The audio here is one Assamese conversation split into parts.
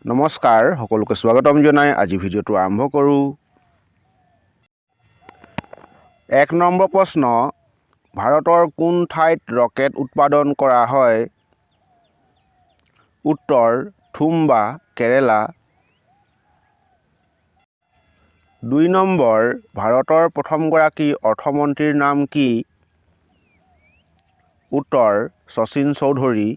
নমস্কাৰ সকলোকে স্বাগতম জনাই আজি ভিডিঅ'টো আৰম্ভ কৰোঁ। ১ নম্বৰ প্ৰশ্ন, ভাৰতৰ কোন ঠাইত ৰকেট উৎপাদন কৰা হয়? উত্তৰ থুম্বা, কেৰালা। ২ নম্বৰ, ভাৰতৰ প্ৰথমগৰাকী অৰ্থমন্ত্ৰীৰ নাম কি? উত্তৰ শচীন চৌধুৰী।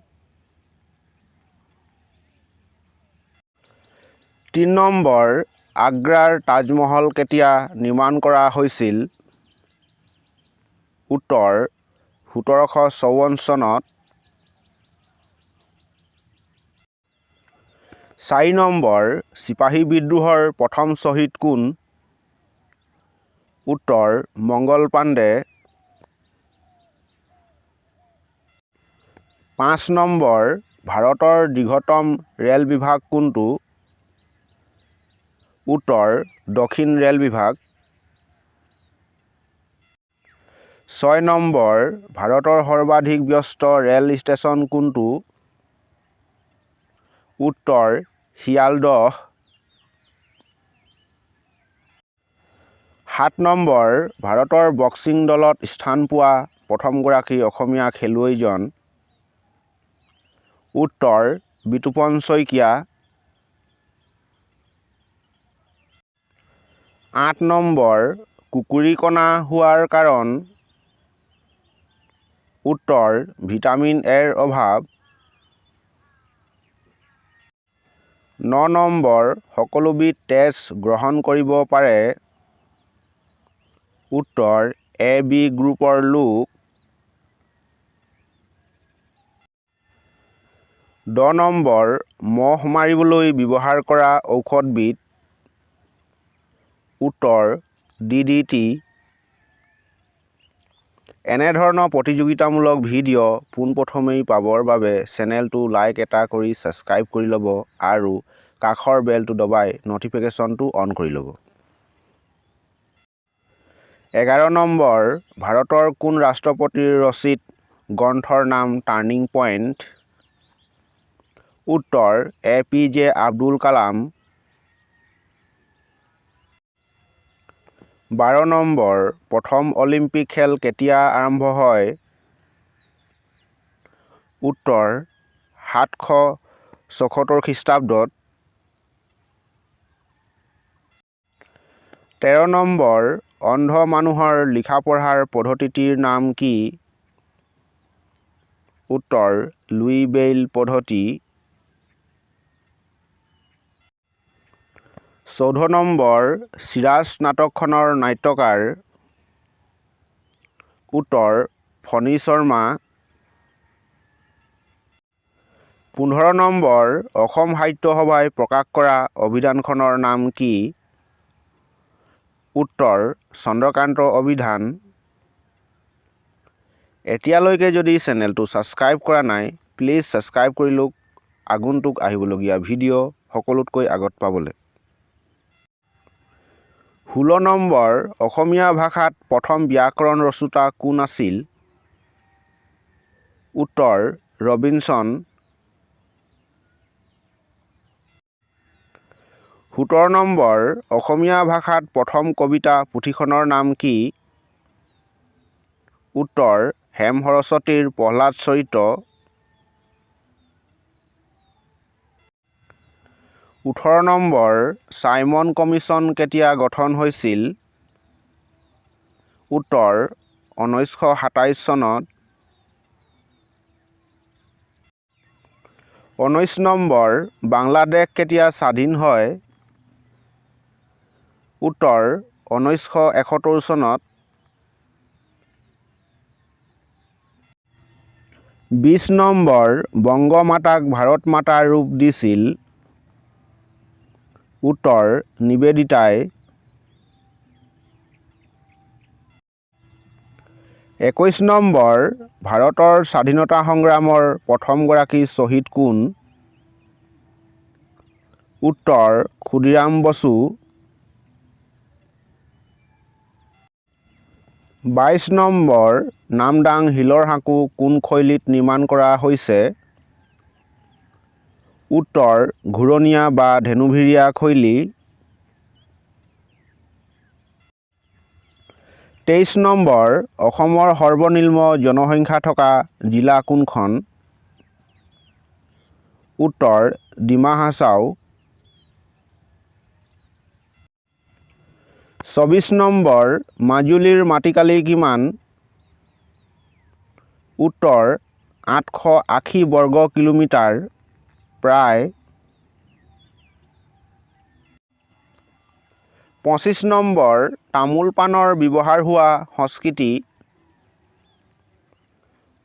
৩ নম্বৰ, আগ্ৰাৰ তাজমহল কেতিয়া নিৰ্মাণ কৰা হৈছিল? উত্তৰ ১৭৫৪ চনত। ৪ নম্বৰ, চিপাহী বিদ্ৰোহৰ প্ৰথম শ্বহীদ কোন? উত্তৰ মংগল পাণ্ডে। ৫ নম্বৰ, ভাৰতৰ দীৰ্ঘতম ৰেল বিভাগ কোনটো? উত্তৰ দক্ষিণ ৰেল বিভাগ। ৬ নম্বৰ, ভাৰতৰ সৰ্বাধিক ব্যস্ত ৰেল ষ্টেচন কোনটো? উত্তৰ শিয়ালদহ। ৭ নম্বৰ, ভাৰতৰ বক্সিং দলত স্থান পোৱা প্ৰথমগৰাকী অসমীয়া খেলুৱৈজন? উত্তৰ বিতোপন শইকীয়া। ৮ নম্বৰ, কুকুৰিকণা হোৱাৰ কাৰণ? উত্তৰ ভিটামিন এৰ অভাৱ। ৯ নম্বৰ, সকলোবিধ তেজ গ্ৰহণ কৰিব পাৰে? উত্তৰ এ বি গ্ৰুপৰ লোক। ১০ নম্বৰ, মহ মাৰিবলৈ ব্যৱহাৰ কৰা ঔষধবিধ? উত্তৰ DDT। এনেধৰণৰ প্ৰতিযোগিতামূলক ভিডিঅ' পোনপ্ৰথমেই পাবৰ বাবে চেনেলটো লাইক এটা কৰি ছাবস্ক্ৰাইব কৰি ল'ব আৰু কাষৰ বেলটো দবাই ন'টিফিকেশ্যনটো অন কৰি ল'ব। ১১ নম্বৰ, ভাৰতৰ কোন ৰাষ্ট্ৰপতিৰ ৰচিত গ্ৰন্থৰ নাম টাৰ্ণিং পইণ্ট? উত্তৰ APJ আব্দুল কালাম। ১২ নম্বৰ, প্ৰথম অলিম্পিক খেল কেতিয়া আৰম্ভ হয়? উত্তৰ ৭৭৪ খ্ৰীষ্টাব্দত। ১৩ নম্বৰ, অন্ধ মানুহৰ লিখা পঢ়াৰ পদ্ধতিটিৰ নাম কি? উত্তৰ লুই ব্ৰেইল পদ্ধতি। ১৪ নম্বৰ, চিৰাজ নাটকখনৰ নাট্যকাৰ? উত্তৰ ফণী শৰ্মা। ১৫ নম্বৰ, অসম সাহিত্য সভাই প্ৰকাশ কৰা অভিধানখনৰ নাম কি? উত্তৰ চন্দ্ৰকান্ত অভিধান। এতিয়ালৈকে যদি চেনেলটো ছাবস্ক্ৰাইব কৰা নাই, প্লিজ ছাবস্ক্ৰাইব কৰি লওক আগন্তুক আহিবলগীয়া ভিডিঅ' সকলোতকৈ আগত পাবলৈ। ১৬ নম্বৰ, অসমীয়া ভাষাত প্ৰথম ব্যাকৰণ ৰচোতা কোন আছিল? উত্তৰ ৰবিনচন। ১৭ নম্বৰ, অসমীয়া ভাষাত প্ৰথম কবিতা পুথিখনৰ নাম কি? উত্তৰ হেম সৰস্বতীৰ প্ৰহ্লাদ চৰিত। ১৮ নম্বৰ, ছাইমন কমিছন কেতিয়া গঠন হৈছিল? উত্তৰ ১৯২৭ চনত। ১৯ নম্বৰ, বাংলাদেশ কেতিয়া স্বাধীন হয়? উত্তৰ ১৯৭১ চনত। ২০ নম্বৰ, বংগমাতাক ভাৰত মাতাৰ ৰূপ দিছিল? উত্তৰ নিবেদিতাই। ২১ নম্বৰ, ভাৰতৰ স্বাধীনতা সংগ্ৰামৰ প্ৰথমগৰাকী শ্বহীদ কোন? উত্তৰ ক্ষুদিৰাম বসু। ২২ নম্বৰ, নামদাং শিলৰ সাঁকো কোন শৈলীত নিৰ্মাণ কৰা হৈছে? উত্তৰ ঘূৰণীয়া বা ধেনুভিৰীয়া শৈলী। 23 নম্বৰ অসমৰ সৰ্বনিম্ন জনসংখ্যা থকা জিলা কোনখন? উত্তৰ ডিমা হাছাও। 24 নম্বৰ মাজুলীৰ মাটিকালি কিমান? উত্তৰ 880 বৰ্গ কিলোমিটাৰ, প্ৰায়। 25 নম্বৰ তামোল পাণৰ ব্যৱহাৰ হোৱা সংস্কৃতি।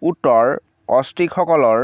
উত্তৰ অষ্ট্ৰিকসকলৰ